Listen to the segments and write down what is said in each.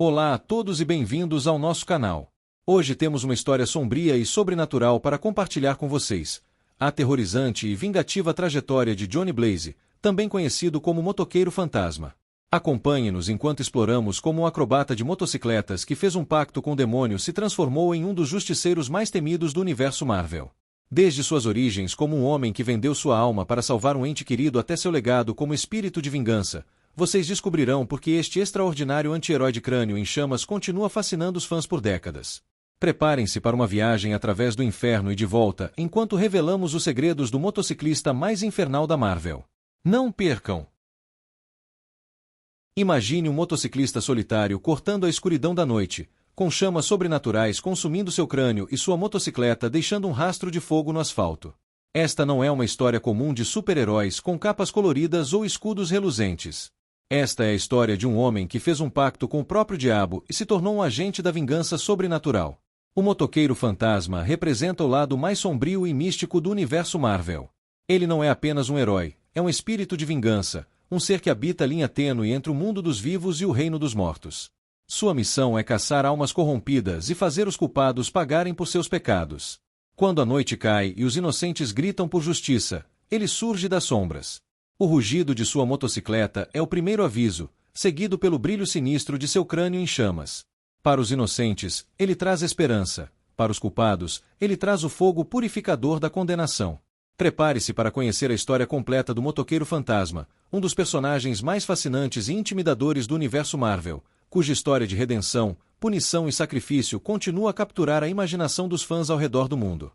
Olá a todos e bem-vindos ao nosso canal. Hoje temos uma história sombria e sobrenatural para compartilhar com vocês. A aterrorizante e vingativa trajetória de Johnny Blaze, também conhecido como Motoqueiro Fantasma. Acompanhe-nos enquanto exploramos como um acrobata de motocicletas que fez um pacto com o demônio se transformou em um dos justiceiros mais temidos do universo Marvel. Desde suas origens como um homem que vendeu sua alma para salvar um ente querido até seu legado como espírito de vingança, vocês descobrirão por que este extraordinário anti-herói de crânio em chamas continua fascinando os fãs por décadas. Preparem-se para uma viagem através do inferno e de volta enquanto revelamos os segredos do motociclista mais infernal da Marvel. Não percam! Imagine um motociclista solitário cortando a escuridão da noite, com chamas sobrenaturais consumindo seu crânio e sua motocicleta deixando um rastro de fogo no asfalto. Esta não é uma história comum de super-heróis com capas coloridas ou escudos reluzentes. Esta é a história de um homem que fez um pacto com o próprio diabo e se tornou um agente da vingança sobrenatural. O motoqueiro fantasma representa o lado mais sombrio e místico do universo Marvel. Ele não é apenas um herói, é um espírito de vingança, um ser que habita a linha tênue entre o mundo dos vivos e o reino dos mortos. Sua missão é caçar almas corrompidas e fazer os culpados pagarem por seus pecados. Quando a noite cai e os inocentes gritam por justiça, ele surge das sombras. O rugido de sua motocicleta é o primeiro aviso, seguido pelo brilho sinistro de seu crânio em chamas. Para os inocentes, ele traz esperança. Para os culpados, ele traz o fogo purificador da condenação. Prepare-se para conhecer a história completa do Motoqueiro Fantasma, um dos personagens mais fascinantes e intimidadores do universo Marvel, cuja história de redenção, punição e sacrifício continua a capturar a imaginação dos fãs ao redor do mundo.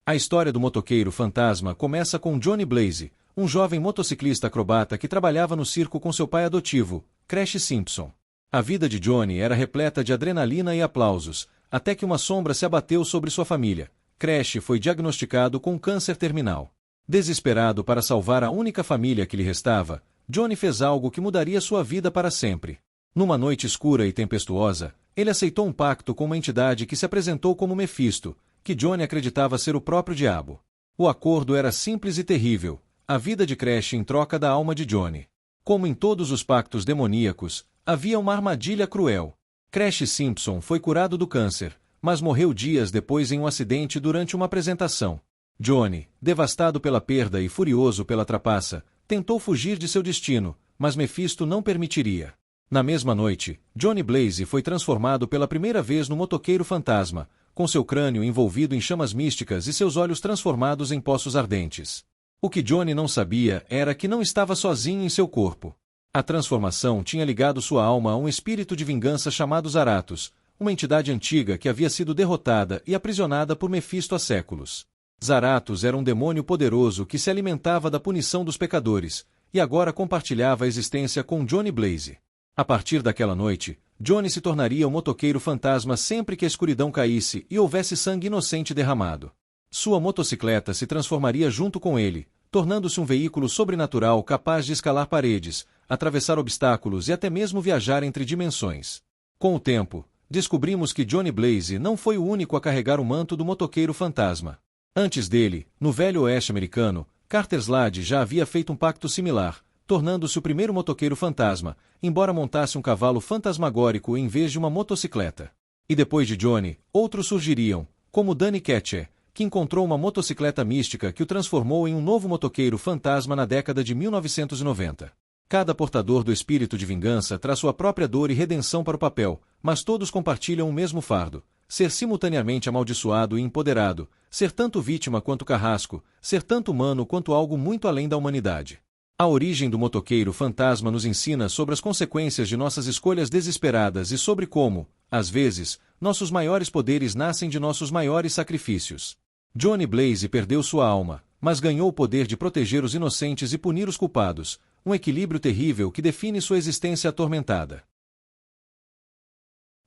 A história do Motoqueiro Fantasma começa com Johnny Blaze, um jovem motociclista acrobata que trabalhava no circo com seu pai adotivo, Crash Simpson. A vida de Johnny era repleta de adrenalina e aplausos, até que uma sombra se abateu sobre sua família. Crash foi diagnosticado com câncer terminal. Desesperado para salvar a única família que lhe restava, Johnny fez algo que mudaria sua vida para sempre. Numa noite escura e tempestuosa, ele aceitou um pacto com uma entidade que se apresentou como Mephisto, que Johnny acreditava ser o próprio diabo. O acordo era simples e terrível, a vida de Crash em troca da alma de Johnny. Como em todos os pactos demoníacos, havia uma armadilha cruel. Crash Simpson foi curado do câncer, mas morreu dias depois em um acidente durante uma apresentação. Johnny, devastado pela perda e furioso pela trapaça, tentou fugir de seu destino, mas Mephisto não permitiria. Na mesma noite, Johnny Blaze foi transformado pela primeira vez no Motoqueiro Fantasma, com seu crânio envolvido em chamas místicas e seus olhos transformados em poços ardentes. O que Johnny não sabia era que não estava sozinho em seu corpo. A transformação tinha ligado sua alma a um espírito de vingança chamado Zaratos, uma entidade antiga que havia sido derrotada e aprisionada por Mephisto há séculos. Zaratos era um demônio poderoso que se alimentava da punição dos pecadores, e agora compartilhava a existência com Johnny Blaze. A partir daquela noite, Johnny se tornaria um motoqueiro fantasma sempre que a escuridão caísse e houvesse sangue inocente derramado. Sua motocicleta se transformaria junto com ele, tornando-se um veículo sobrenatural capaz de escalar paredes, atravessar obstáculos e até mesmo viajar entre dimensões. Com o tempo, descobrimos que Johnny Blaze não foi o único a carregar o manto do motoqueiro fantasma. Antes dele, no velho oeste americano, Carter Slade já havia feito um pacto similar, tornando-se o primeiro motoqueiro fantasma, embora montasse um cavalo fantasmagórico em vez de uma motocicleta. E depois de Johnny, outros surgiriam, como Danny Ketchum, que encontrou uma motocicleta mística que o transformou em um novo motoqueiro fantasma na década de 1990. Cada portador do espírito de vingança traz sua própria dor e redenção para o papel, mas todos compartilham o mesmo fardo: ser simultaneamente amaldiçoado e empoderado, ser tanto vítima quanto carrasco, ser tanto humano quanto algo muito além da humanidade. A origem do motoqueiro fantasma nos ensina sobre as consequências de nossas escolhas desesperadas e sobre como, às vezes, nossos maiores poderes nascem de nossos maiores sacrifícios. Johnny Blaze perdeu sua alma, mas ganhou o poder de proteger os inocentes e punir os culpados, um equilíbrio terrível que define sua existência atormentada.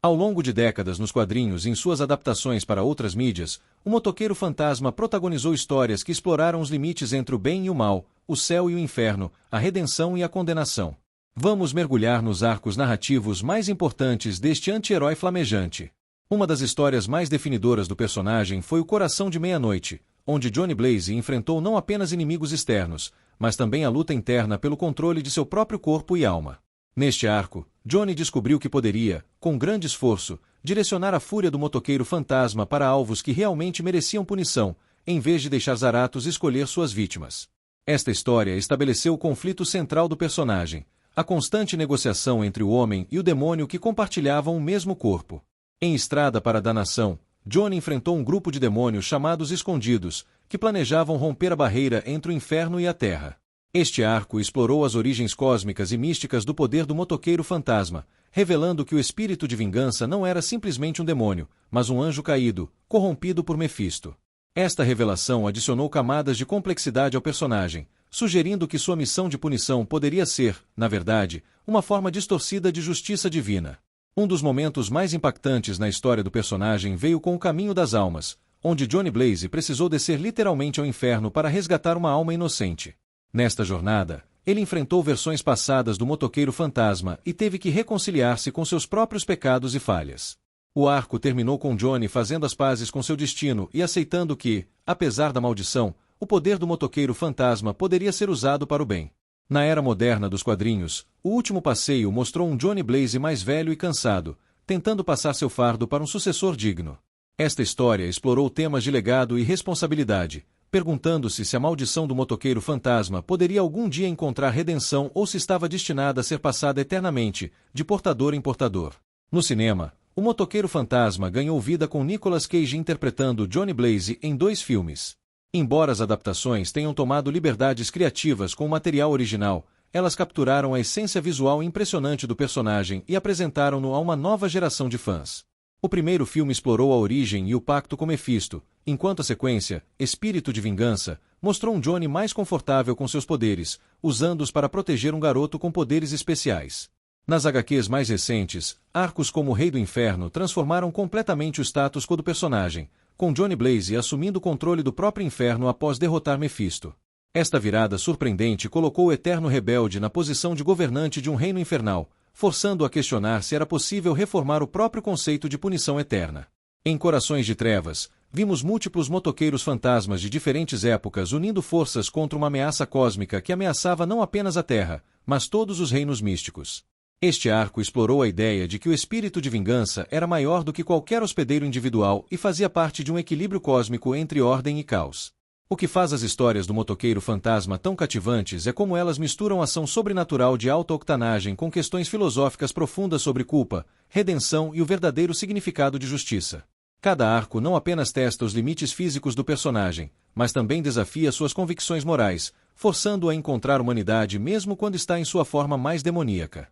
Ao longo de décadas nos quadrinhos e em suas adaptações para outras mídias, o Motoqueiro Fantasma protagonizou histórias que exploraram os limites entre o bem e o mal, o céu e o inferno, a redenção e a condenação. Vamos mergulhar nos arcos narrativos mais importantes deste anti-herói flamejante. Uma das histórias mais definidoras do personagem foi O Coração de Meia-Noite, onde Johnny Blaze enfrentou não apenas inimigos externos, mas também a luta interna pelo controle de seu próprio corpo e alma. Neste arco, Johnny descobriu que poderia, com grande esforço, direcionar a fúria do motoqueiro fantasma para alvos que realmente mereciam punição, em vez de deixar Zarathos escolher suas vítimas. Esta história estabeleceu o conflito central do personagem, a constante negociação entre o homem e o demônio que compartilhavam o mesmo corpo. Em Estrada para a Danação, Johnny enfrentou um grupo de demônios chamados Escondidos, que planejavam romper a barreira entre o inferno e a terra. Este arco explorou as origens cósmicas e místicas do poder do motoqueiro fantasma, revelando que o espírito de vingança não era simplesmente um demônio, mas um anjo caído, corrompido por Mefisto. Esta revelação adicionou camadas de complexidade ao personagem, sugerindo que sua missão de punição poderia ser, na verdade, uma forma distorcida de justiça divina. Um dos momentos mais impactantes na história do personagem veio com o Caminho das Almas, onde Johnny Blaze precisou descer literalmente ao inferno para resgatar uma alma inocente. Nesta jornada, ele enfrentou versões passadas do motoqueiro fantasma e teve que reconciliar-se com seus próprios pecados e falhas. O arco terminou com Johnny fazendo as pazes com seu destino e aceitando que, apesar da maldição, o poder do motoqueiro fantasma poderia ser usado para o bem. Na era moderna dos quadrinhos, o último passeio mostrou um Johnny Blaze mais velho e cansado, tentando passar seu fardo para um sucessor digno. Esta história explorou temas de legado e responsabilidade, perguntando-se se a maldição do motoqueiro fantasma poderia algum dia encontrar redenção ou se estava destinada a ser passada eternamente, de portador em portador. No cinema, o motoqueiro fantasma ganhou vida com Nicolas Cage interpretando Johnny Blaze em 2 filmes. Embora as adaptações tenham tomado liberdades criativas com o material original, elas capturaram a essência visual impressionante do personagem e apresentaram-no a uma nova geração de fãs. O primeiro filme explorou a origem e o pacto com Mefisto, enquanto a sequência, Espírito de Vingança, mostrou um Johnny mais confortável com seus poderes, usando-os para proteger um garoto com poderes especiais. Nas HQs mais recentes, arcos como o Rei do Inferno transformaram completamente o status quo do personagem, com Johnny Blaze assumindo o controle do próprio inferno após derrotar Mefisto. Esta virada surpreendente colocou o Eterno Rebelde na posição de governante de um reino infernal, forçando-o a questionar se era possível reformar o próprio conceito de punição eterna. Em Corações de Trevas, vimos múltiplos motoqueiros fantasmas de diferentes épocas unindo forças contra uma ameaça cósmica que ameaçava não apenas a Terra, mas todos os reinos místicos. Este arco explorou a ideia de que o espírito de vingança era maior do que qualquer hospedeiro individual e fazia parte de um equilíbrio cósmico entre ordem e caos. O que faz as histórias do motoqueiro fantasma tão cativantes é como elas misturam ação sobrenatural de alta octanagem com questões filosóficas profundas sobre culpa, redenção e o verdadeiro significado de justiça. Cada arco não apenas testa os limites físicos do personagem, mas também desafia suas convicções morais, forçando-o a encontrar humanidade mesmo quando está em sua forma mais demoníaca.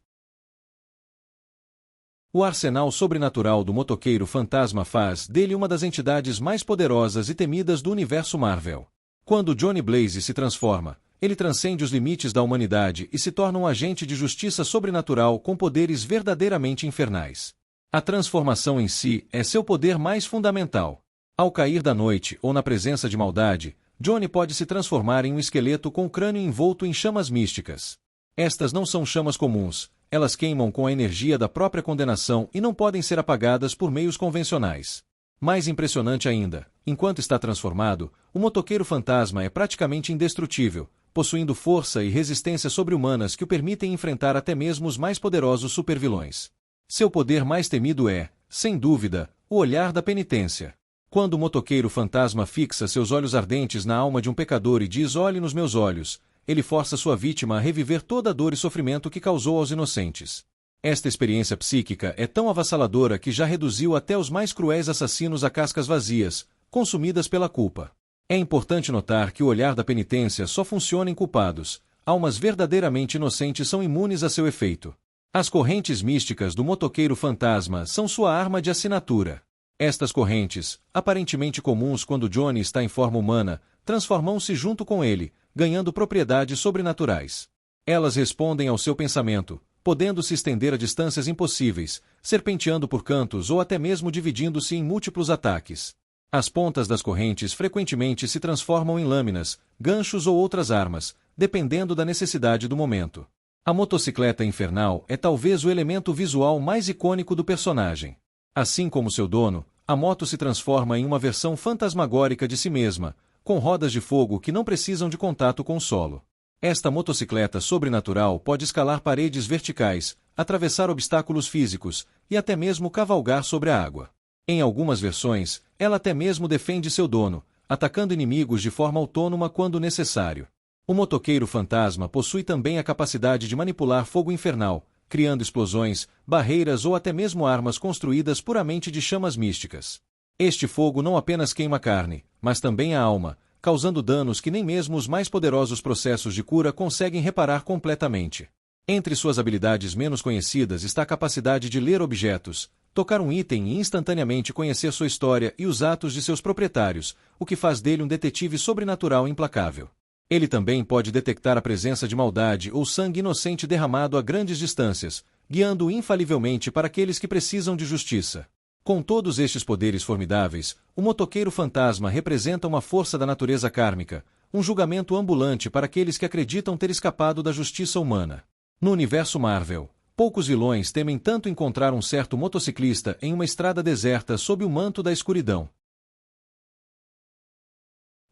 O arsenal sobrenatural do motoqueiro fantasma faz dele uma das entidades mais poderosas e temidas do universo Marvel. Quando Johnny Blaze se transforma, ele transcende os limites da humanidade e se torna um agente de justiça sobrenatural com poderes verdadeiramente infernais. A transformação em si é seu poder mais fundamental. Ao cair da noite ou na presença de maldade, Johnny pode se transformar em um esqueleto com o crânio envolto em chamas místicas. Estas não são chamas comuns, elas queimam com a energia da própria condenação e não podem ser apagadas por meios convencionais. Mais impressionante ainda, enquanto está transformado, o motoqueiro fantasma é praticamente indestrutível, possuindo força e resistência sobre-humanas que o permitem enfrentar até mesmo os mais poderosos supervilões. Seu poder mais temido é, sem dúvida, o olhar da penitência. Quando o motoqueiro fantasma fixa seus olhos ardentes na alma de um pecador e diz: "Olhe nos meus olhos", ele força sua vítima a reviver toda a dor e sofrimento que causou aos inocentes. Esta experiência psíquica é tão avassaladora que já reduziu até os mais cruéis assassinos a cascas vazias, consumidas pela culpa. É importante notar que o olhar da penitência só funciona em culpados. Almas verdadeiramente inocentes são imunes a seu efeito. As correntes místicas do motoqueiro fantasma são sua arma de assinatura. Estas correntes, aparentemente comuns quando Johnny está em forma humana, transformam-se junto com ele, ganhando propriedades sobrenaturais. Elas respondem ao seu pensamento, podendo se estender a distâncias impossíveis, serpenteando por cantos ou até mesmo dividindo-se em múltiplos ataques. As pontas das correntes frequentemente se transformam em lâminas, ganchos ou outras armas, dependendo da necessidade do momento. A motocicleta infernal é talvez o elemento visual mais icônico do personagem. Assim como seu dono, a moto se transforma em uma versão fantasmagórica de si mesma, com rodas de fogo que não precisam de contato com o solo. Esta motocicleta sobrenatural pode escalar paredes verticais, atravessar obstáculos físicos e até mesmo cavalgar sobre a água. Em algumas versões, ela até mesmo defende seu dono, atacando inimigos de forma autônoma quando necessário. O motoqueiro fantasma possui também a capacidade de manipular fogo infernal, criando explosões, barreiras ou até mesmo armas construídas puramente de chamas místicas. Este fogo não apenas queima a carne, mas também a alma, causando danos que nem mesmo os mais poderosos processos de cura conseguem reparar completamente. Entre suas habilidades menos conhecidas está a capacidade de ler objetos, tocar um item e instantaneamente conhecer sua história e os atos de seus proprietários, o que faz dele um detetive sobrenatural implacável. Ele também pode detectar a presença de maldade ou sangue inocente derramado a grandes distâncias, guiando infalivelmente para aqueles que precisam de justiça. Com todos estes poderes formidáveis, o motoqueiro fantasma representa uma força da natureza kármica, um julgamento ambulante para aqueles que acreditam ter escapado da justiça humana. No universo Marvel, poucos vilões temem tanto encontrar um certo motociclista em uma estrada deserta sob o manto da escuridão.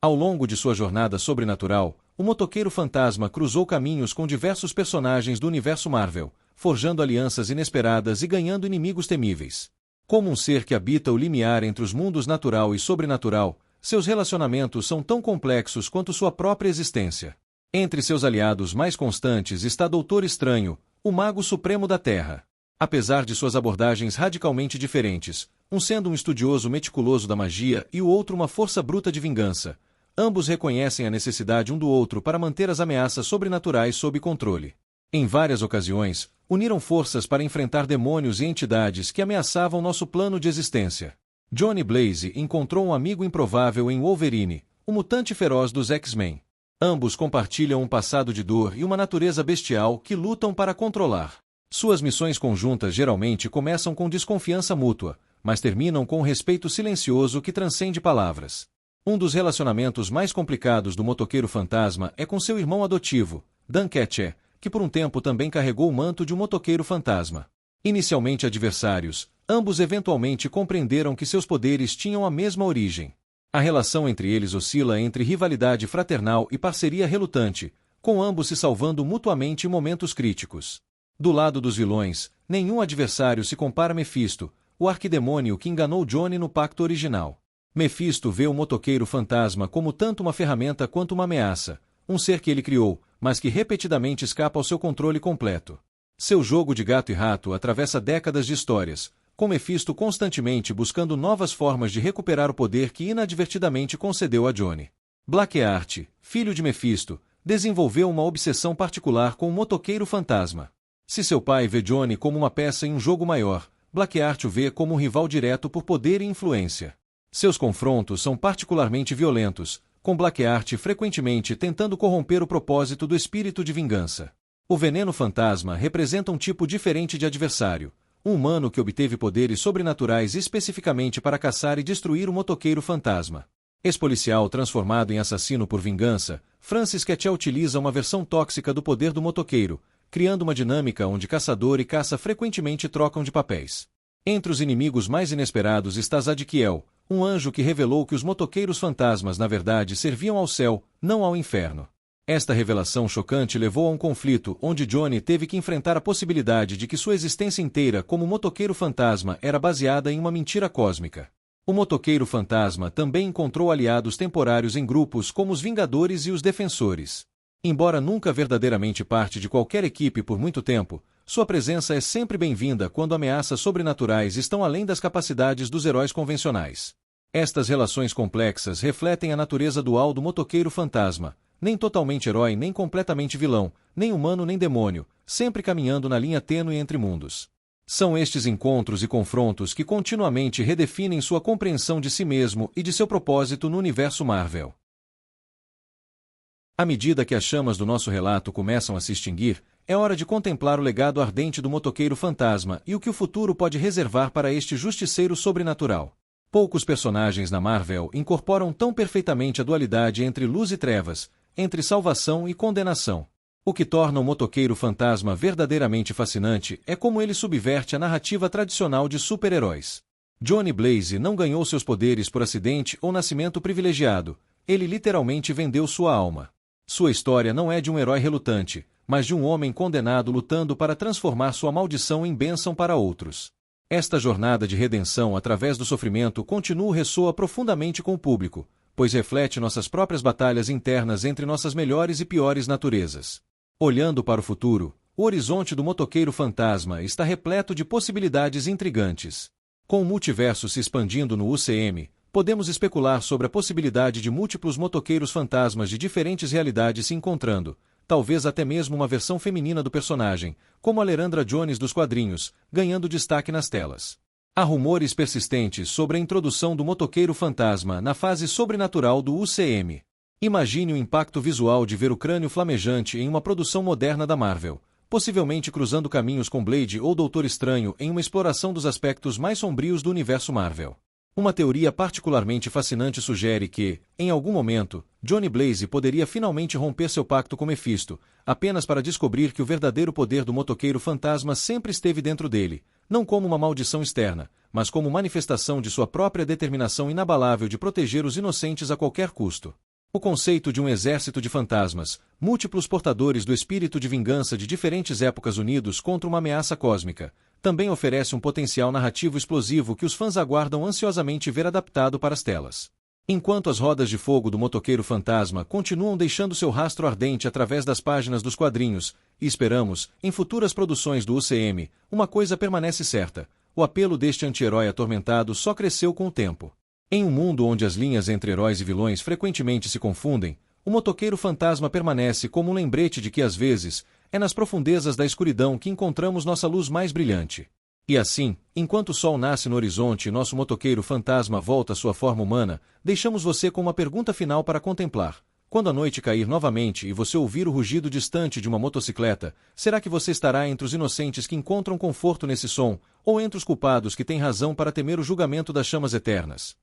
Ao longo de sua jornada sobrenatural, o motoqueiro fantasma cruzou caminhos com diversos personagens do universo Marvel, forjando alianças inesperadas e ganhando inimigos temíveis. Como um ser que habita o limiar entre os mundos natural e sobrenatural, seus relacionamentos são tão complexos quanto sua própria existência. Entre seus aliados mais constantes está Doutor Estranho, o Mago Supremo da Terra. Apesar de suas abordagens radicalmente diferentes, um sendo um estudioso meticuloso da magia e o outro uma força bruta de vingança, ambos reconhecem a necessidade um do outro para manter as ameaças sobrenaturais sob controle. Em várias ocasiões, uniram forças para enfrentar demônios e entidades que ameaçavam nosso plano de existência. Johnny Blaze encontrou um amigo improvável em Wolverine, o mutante feroz dos X-Men. Ambos compartilham um passado de dor e uma natureza bestial que lutam para controlar. Suas missões conjuntas geralmente começam com desconfiança mútua, mas terminam com um respeito silencioso que transcende palavras. Um dos relacionamentos mais complicados do motoqueiro fantasma é com seu irmão adotivo, Dan Ketcher, que por um tempo também carregou o manto de um motoqueiro fantasma. Inicialmente adversários, ambos eventualmente compreenderam que seus poderes tinham a mesma origem. A relação entre eles oscila entre rivalidade fraternal e parceria relutante, com ambos se salvando mutuamente em momentos críticos. Do lado dos vilões, nenhum adversário se compara a Mephisto, o arquidemônio que enganou Johnny no pacto original. Mephisto vê o motoqueiro fantasma como tanto uma ferramenta quanto uma ameaça, um ser que ele criou, mas que repetidamente escapa ao seu controle completo. Seu jogo de gato e rato atravessa décadas de histórias, com Mephisto constantemente buscando novas formas de recuperar o poder que inadvertidamente concedeu a Johnny. Blackheart, filho de Mephisto, desenvolveu uma obsessão particular com o motoqueiro fantasma. Se seu pai vê Johnny como uma peça em um jogo maior, Blackheart o vê como um rival direto por poder e influência. Seus confrontos são particularmente violentos, com Blackheart frequentemente tentando corromper o propósito do espírito de vingança. O Veneno Fantasma representa um tipo diferente de adversário, um humano que obteve poderes sobrenaturais especificamente para caçar e destruir o motoqueiro fantasma. Ex-policial transformado em assassino por vingança, Francis Ketchel utiliza uma versão tóxica do poder do motoqueiro, criando uma dinâmica onde caçador e caça frequentemente trocam de papéis. Entre os inimigos mais inesperados está Zadkiel, um anjo que revelou que os motoqueiros fantasmas na verdade serviam ao céu, não ao inferno. Esta revelação chocante levou a um conflito onde Johnny teve que enfrentar a possibilidade de que sua existência inteira como motoqueiro fantasma era baseada em uma mentira cósmica. O motoqueiro fantasma também encontrou aliados temporários em grupos como os Vingadores e os Defensores. Embora nunca verdadeiramente parte de qualquer equipe por muito tempo, sua presença é sempre bem-vinda quando ameaças sobrenaturais estão além das capacidades dos heróis convencionais. Estas relações complexas refletem a natureza dual do motoqueiro fantasma, nem totalmente herói nem completamente vilão, nem humano nem demônio, sempre caminhando na linha tênue entre mundos. São estes encontros e confrontos que continuamente redefinem sua compreensão de si mesmo e de seu propósito no universo Marvel. À medida que as chamas do nosso relato começam a se extinguir, é hora de contemplar o legado ardente do motoqueiro fantasma e o que o futuro pode reservar para este justiceiro sobrenatural. Poucos personagens na Marvel incorporam tão perfeitamente a dualidade entre luz e trevas, entre salvação e condenação. O que torna o motoqueiro fantasma verdadeiramente fascinante é como ele subverte a narrativa tradicional de super-heróis. Johnny Blaze não ganhou seus poderes por acidente ou nascimento privilegiado, ele literalmente vendeu sua alma. Sua história não é de um herói relutante, mas de um homem condenado lutando para transformar sua maldição em bênção para outros. Esta jornada de redenção através do sofrimento contínuo ressoa profundamente com o público, pois reflete nossas próprias batalhas internas entre nossas melhores e piores naturezas. Olhando para o futuro, o horizonte do motoqueiro fantasma está repleto de possibilidades intrigantes. Com o multiverso se expandindo no UCM, podemos especular sobre a possibilidade de múltiplos motoqueiros fantasmas de diferentes realidades se encontrando, talvez até mesmo uma versão feminina do personagem, como a Lerandra Jones dos quadrinhos, ganhando destaque nas telas. Há rumores persistentes sobre a introdução do motoqueiro fantasma na fase sobrenatural do UCM. Imagine o impacto visual de ver o crânio flamejante em uma produção moderna da Marvel, possivelmente cruzando caminhos com Blade ou Doutor Estranho em uma exploração dos aspectos mais sombrios do universo Marvel. Uma teoria particularmente fascinante sugere que, em algum momento, Johnny Blaze poderia finalmente romper seu pacto com Mephisto, apenas para descobrir que o verdadeiro poder do motoqueiro fantasma sempre esteve dentro dele, não como uma maldição externa, mas como manifestação de sua própria determinação inabalável de proteger os inocentes a qualquer custo. O conceito de um exército de fantasmas, múltiplos portadores do espírito de vingança de diferentes épocas unidos contra uma ameaça cósmica, também oferece um potencial narrativo explosivo que os fãs aguardam ansiosamente ver adaptado para as telas. Enquanto as rodas de fogo do motoqueiro fantasma continuam deixando seu rastro ardente através das páginas dos quadrinhos, e esperamos, em futuras produções do UCM, uma coisa permanece certa: o apelo deste anti-herói atormentado só cresceu com o tempo. Em um mundo onde as linhas entre heróis e vilões frequentemente se confundem, o motoqueiro fantasma permanece como um lembrete de que, às vezes, é nas profundezas da escuridão que encontramos nossa luz mais brilhante. E assim, enquanto o sol nasce no horizonte e nosso motoqueiro fantasma volta à sua forma humana, deixamos você com uma pergunta final para contemplar. Quando a noite cair novamente e você ouvir o rugido distante de uma motocicleta, será que você estará entre os inocentes que encontram conforto nesse som, ou entre os culpados que têm razão para temer o julgamento das chamas eternas?